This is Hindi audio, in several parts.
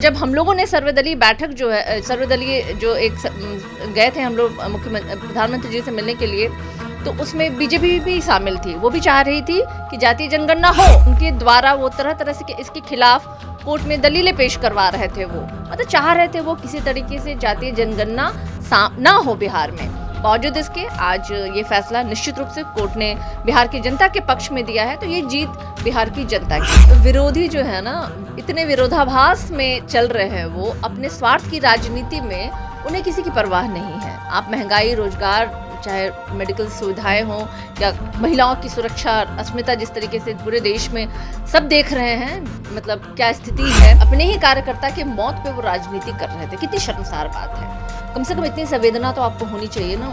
जब हम लोगों ने सर्वदलीय बैठक जो है सर्वदलीय जो गए थे हम लोग प्रधानमंत्री जी से मिलने के लिए, तो उसमें बीजेपी भी शामिल थी। वो भी चाह रही थी कि जातीय जनगणना हो। उनके द्वारा वो तरह तरह से इसके खिलाफ कोर्ट में दलीलें पेश करवा रहे थे। वो मतलब चाह रहे थे वो किसी तरीके से जातीय जनगणना ना हो बिहार में। बावजूद इसके आज ये फैसला निश्चित रूप से कोर्ट ने बिहार की जनता के पक्ष में दिया है, तो ये जीत बिहार की जनता की। विरोधी जो है ना, इतने विरोधाभास में चल रहे हैं, वो अपने स्वार्थ की राजनीति में उन्हें किसी की परवाह नहीं है। आप महंगाई, रोजगार, चाहे मेडिकल सुविधाएं हों या महिलाओं की सुरक्षा, अस्मिता, जिस तरीके से पूरे देश में सब देख रहे हैं, मतलब क्या स्थिति है। अपने ही कार्यकर्ता के मौत पे वो राजनीति कर रहे थे। कितनी शर्मसार बात है। कम से कम इतनी संवेदना तो आपको होनी चाहिए ना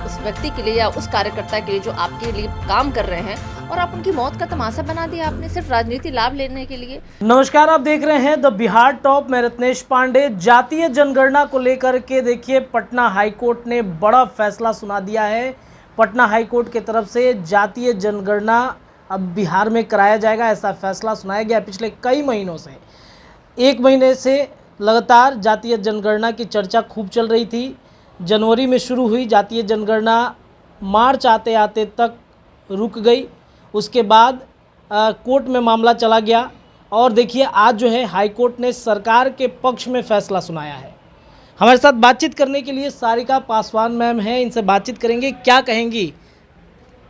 उस व्यक्ति के लिए या उस कार्यकर्ता के लिए जो आपके लिए काम कर रहे हैं, और आप उनकी मौत का तमाशा बना दिया आपने सिर्फ राजनीति लाभ लेने के लिए। नमस्कार, आप देख रहे हैं द बिहार टॉप। मैं रत्नेश पांडे। जातीय जनगणना को लेकर के देखिए पटना हाईकोर्ट ने बड़ा फैसला सुना दिया है। पटना हाईकोर्ट की तरफ से जातीय जनगणना अब बिहार में कराया जाएगा, ऐसा फैसला सुनाया गया। पिछले कई महीनों से, एक महीने से लगातार जातीय जनगणना की चर्चा खूब चल रही थी। जनवरी में शुरू हुई जातीय जनगणना, मार्च आते आते तक रुक गई। उसके बाद कोर्ट में मामला चला गया और देखिए आज जो है हाई कोर्ट ने सरकार के पक्ष में फैसला सुनाया है। हमारे साथ बातचीत करने के लिए सारिका पासवान मैम हैं, इनसे बातचीत करेंगे। क्या कहेंगी,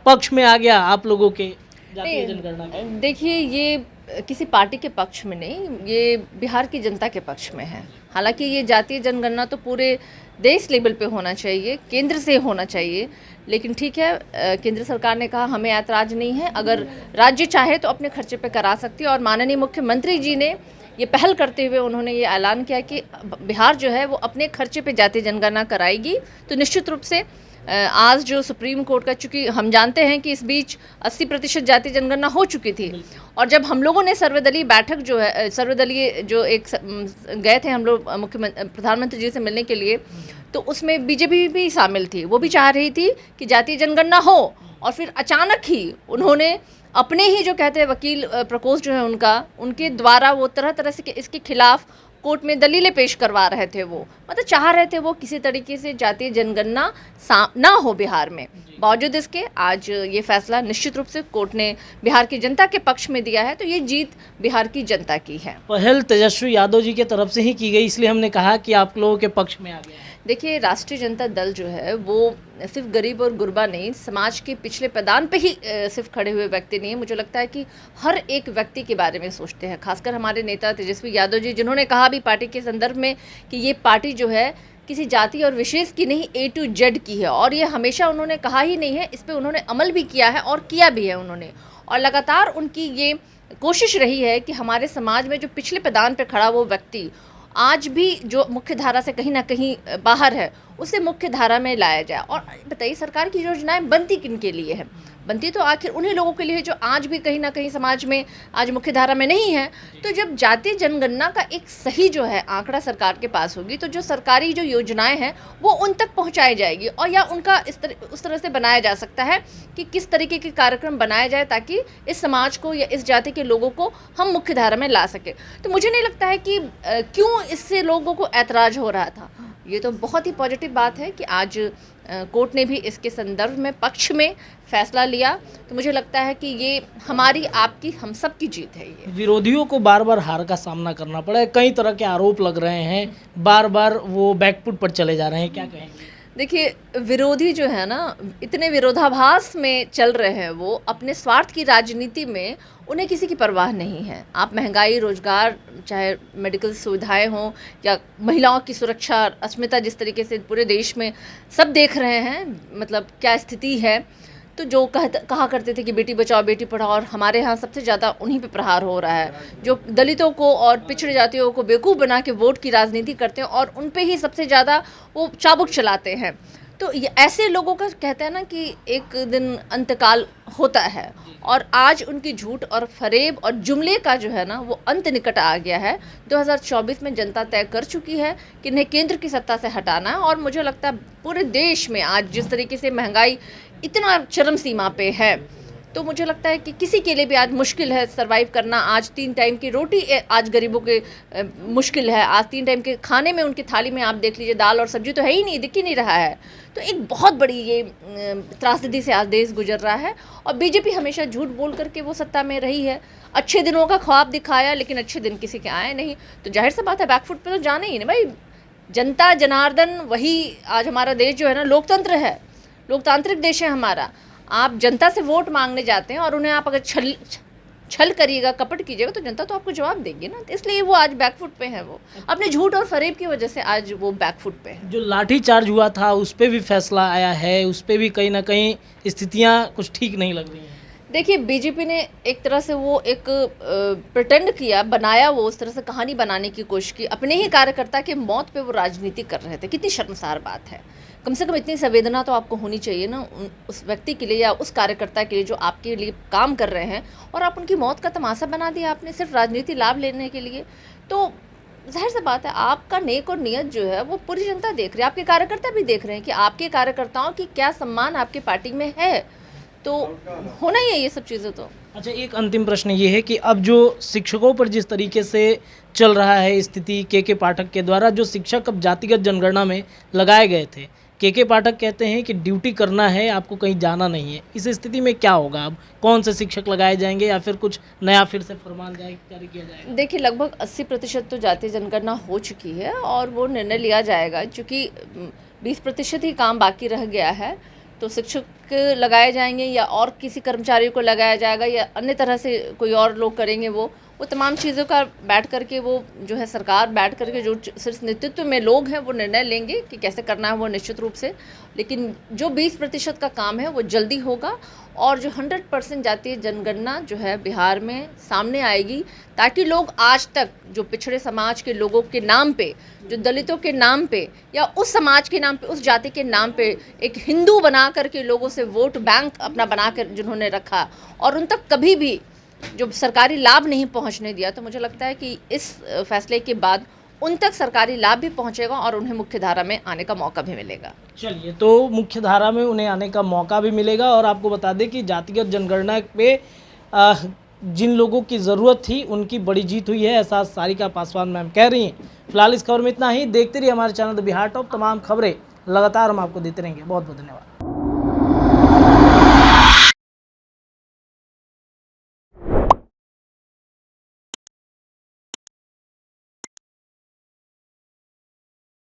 पक्ष में आ गया आप लोगों के जातीय जनगणना का? देखिए, ये किसी पार्टी के पक्ष में नहीं, ये बिहार की जनता के पक्ष में है। हालांकि ये जातीय जनगणना तो पूरे देश लेवल पे होना चाहिए, केंद्र से होना चाहिए, लेकिन ठीक है, केंद्र सरकार ने कहा हमें ऐतराज़ नहीं है, अगर राज्य चाहे तो अपने खर्चे पे करा सकती है। और माननीय मुख्यमंत्री जी ने ये पहल करते हुए उन्होंने ये ऐलान किया कि बिहार जो है वो अपने खर्चे पे जातीय जनगणना कराएगी। तो निश्चित रूप से आज जो सुप्रीम कोर्ट का, चूँकि हम जानते हैं कि इस बीच 80% जातीय जनगणना हो चुकी थी, और जब हम लोगों ने सर्वदलीय बैठक जो है सर्वदलीय जो गए थे हम लोग प्रधानमंत्री जी से मिलने के लिए, तो उसमें बीजेपी भी शामिल थी। वो भी चाह रही थी कि जातीय जनगणना हो, और फिर अचानक ही उन्होंने अपने ही जो कहते हैं वकील प्रकोष्ठ जो है उनके द्वारा वो तरह तरह से इसके खिलाफ कोर्ट में दलीलें पेश करवा रहे थे। वो मतलब चाह रहे थे वो किसी तरीके से जातीय जनगणना ना हो बिहार में। बावजूद इसके आज ये फैसला निश्चित रूप से कोर्ट ने बिहार की जनता के पक्ष में दिया है, तो ये जीत बिहार की जनता की है। पहल तेजस्वी यादव जी की तरफ से ही की गई, इसलिए हमने कहा कि आप लोगों के पक्ष में आ गया। देखिए, राष्ट्रीय जनता दल जो है वो सिर्फ गरीब और गुरबा नहीं, समाज के पिछले पैदान पे ही सिर्फ खड़े हुए व्यक्ति नहीं है। मुझे लगता है कि हर एक व्यक्ति के बारे में सोचते हैं, खासकर हमारे नेता तेजस्वी यादव जी, जिन्होंने कहा भी पार्टी के संदर्भ में कि ये पार्टी जो है किसी जाति और विशेष की नहीं, A to Z की है। और ये हमेशा उन्होंने कहा ही नहीं है, इस पर उन्होंने अमल भी किया है और किया भी है उन्होंने। और लगातार उनकी ये कोशिश रही है कि हमारे समाज में जो पिछले पैदान पे खड़ा वो व्यक्ति आज भी जो मुख्य धारा से कहीं ना कहीं बाहर है, उसे मुख्य धारा में लाया जाए। और बताइए, सरकार की योजनाएं बनती किन के लिए है? बनती तो आखिर उन्हीं लोगों के लिए जो आज भी कहीं ना कहीं समाज में आज मुख्य धारा में नहीं है। तो जब जातीय जनगणना का एक सही जो है आंकड़ा सरकार के पास होगी, तो जो सरकारी जो योजनाएं हैं वो उन तक पहुंचाई जाएगी, और या उनका उस तरह से बनाया जा सकता है कि किस तरीके के कार्यक्रम बनाया जाए ताकि इस समाज को या इस जाति के लोगों को हम मुख्य धारा में ला सके। तो मुझे नहीं लगता है कि क्यों इससे लोगों को ऐतराज़ हो रहा था। ये तो बहुत ही पॉजिटिव बात है कि आज कोर्ट ने भी इसके संदर्भ में पक्ष में फैसला लिया। तो मुझे लगता है कि ये हमारी, आपकी, हम सब की जीत है। ये विरोधियों को बार बार हार का सामना करना पड़ा है, कई तरह के आरोप लग रहे हैं, बार बार वो बैकफुट पर चले जा रहे हैं, क्या कहेंगे? देखिए, विरोधी जो है ना, इतने विरोधाभास में चल रहे हैं, वो अपने स्वार्थ की राजनीति में उन्हें किसी की परवाह नहीं है। आप महंगाई, रोजगार, चाहे मेडिकल सुविधाएं हों या महिलाओं की सुरक्षा, अस्मिता, जिस तरीके से पूरे देश में सब देख रहे हैं, मतलब क्या स्थिति है। तो जो कहा करते थे कि बेटी बचाओ बेटी पढ़ाओ, और हमारे यहाँ सबसे ज़्यादा उन्हीं पे प्रहार हो रहा है, जो दलितों को और पिछड़े जातियों को बेवकूफ़ बना के वोट की राजनीति करते हैं और उन पे ही सबसे ज़्यादा वो चाबुक चलाते हैं। तो ये ऐसे लोगों का कहते हैं ना कि एक दिन अंतकाल होता है, और आज उनकी झूठ और फरेब और जुमले का जो है ना वो अंत निकट आ गया है। 2024 में जनता तय कर चुकी है कि इन्हें केंद्र की सत्ता से हटाना है। और मुझे लगता है पूरे देश में आज जिस तरीके से महंगाई इतना चरम सीमा पे है, तो मुझे लगता है कि किसी के लिए भी आज मुश्किल है सरवाइव करना। आज 3 टाइम की रोटी आज गरीबों के मुश्किल है। आज 3 टाइम के खाने में उनकी थाली में आप देख लीजिए दाल और सब्जी तो है ही नहीं, दिख ही नहीं रहा है। तो एक बहुत बड़ी ये त्रासदी से आज देश गुजर रहा है और बीजेपी हमेशा झूठ बोल करके वो सत्ता में रही है। अच्छे दिनों का ख्वाब दिखाया लेकिन अच्छे दिन किसी के आए नहीं। तो जाहिर सी बात है बैकफुट पे तो जाना ही नहीं भाई। जनता जनार्दन वही आज हमारा देश जो है ना लोकतंत्र है, लोकतांत्रिक देश है हमारा। आप जनता से वोट मांगने जाते हैं और उन्हें आप अगर छल करिएगा, कपट कीजिएगा तो जनता तो आपको जवाब देगी ना। इसलिए वो आज बैकफुट पे है। वो अपने झूठ और फरेब की वजह से आज वो बैकफुट पे है। जो लाठी चार्ज हुआ था उस पर भी फैसला आया है, उस पर भी कहीं ना कहीं स्थितियां कुछ ठीक नहीं लग रही हैं। देखिए बीजेपी ने एक तरह से वो एक प्रिटेंड किया, बनाया, वो उस तरह से कहानी बनाने की कोशिश की। अपने ही कार्यकर्ता के मौत पे वो राजनीति कर रहे थे। कितनी शर्मसार बात है। कम से कम इतनी संवेदना तो आपको होनी चाहिए ना उस व्यक्ति के लिए या उस कार्यकर्ता के लिए जो आपके लिए काम कर रहे हैं, और आप उनकी मौत का तमाशा बना दिया आपने सिर्फ राजनीति लाभ लेने के लिए। तो जाहिर सी बात है आपका नेक और नियत जो है वो पूरी जनता देख रही है, आपके कार्यकर्ता भी देख रहे हैं कि आपके कार्यकर्ताओं की क्या सम्मान आपकी पार्टी में है। तो होना ही है ये सब चीज़ें। तो अच्छा, एक अंतिम प्रश्न ये है कि अब जो शिक्षकों पर जिस तरीके से चल रहा है स्थिति, के पाठक के द्वारा जो शिक्षक अब जातिगत जनगणना में लगाए गए थे, के पाठक कहते हैं कि ड्यूटी करना है, आपको कहीं जाना नहीं है। इस स्थिति में क्या होगा? अब कौन से शिक्षक लगाए जाएंगे या फिर कुछ नया फिर से फरमान जारी किया जाएगा? देखिए लगभग 80% तो जातीय जनगणना हो चुकी है और वो निर्णय लिया जाएगा। चूँकि 20% ही काम बाकी रह गया है, तो शिक्षक लगाए जाएंगे या और किसी कर्मचारी को लगाया जाएगा या अन्य तरह से कोई और लोग करेंगे। वो तमाम चीज़ों का बैठ करके वो जो है सरकार बैठ करके जो सिर्फ नेतृत्व में लोग हैं वो निर्णय लेंगे कि कैसे करना है वो निश्चित रूप से। लेकिन जो 20% का काम है वो जल्दी होगा और जो 100% जातीय जनगणना जो है बिहार में सामने आएगी, ताकि लोग आज तक जो पिछड़े समाज के लोगों के नाम पे, जो दलितों के नाम पे या उस समाज के नाम पे, उस जाति के नाम पे एक हिंदू बना करके लोगों से वोट बैंक अपना बना कर जिन्होंने रखा और उन तक कभी भी जो सरकारी लाभ नहीं पहुंचने दिया, तो मुझे लगता है कि इस फैसले के बाद उन तक सरकारी लाभ भी पहुंचेगा और उन्हें मुख्य धारा में आने का मौका भी मिलेगा। चलिए, तो मुख्य धारा में उन्हें आने का मौका भी मिलेगा। और आपको बता दें कि जातिगत जनगणना पे जिन लोगों की ज़रूरत थी उनकी बड़ी जीत हुई है, ऐसा सारिका पासवान मैम कह रही हैं। फिलहाल इस खबर में इतना ही। देखते रहिए हमारे चैनल द बिहार टॉप। तमाम खबरें लगातार हम आपको देते रहेंगे। बहुत बहुत धन्यवाद।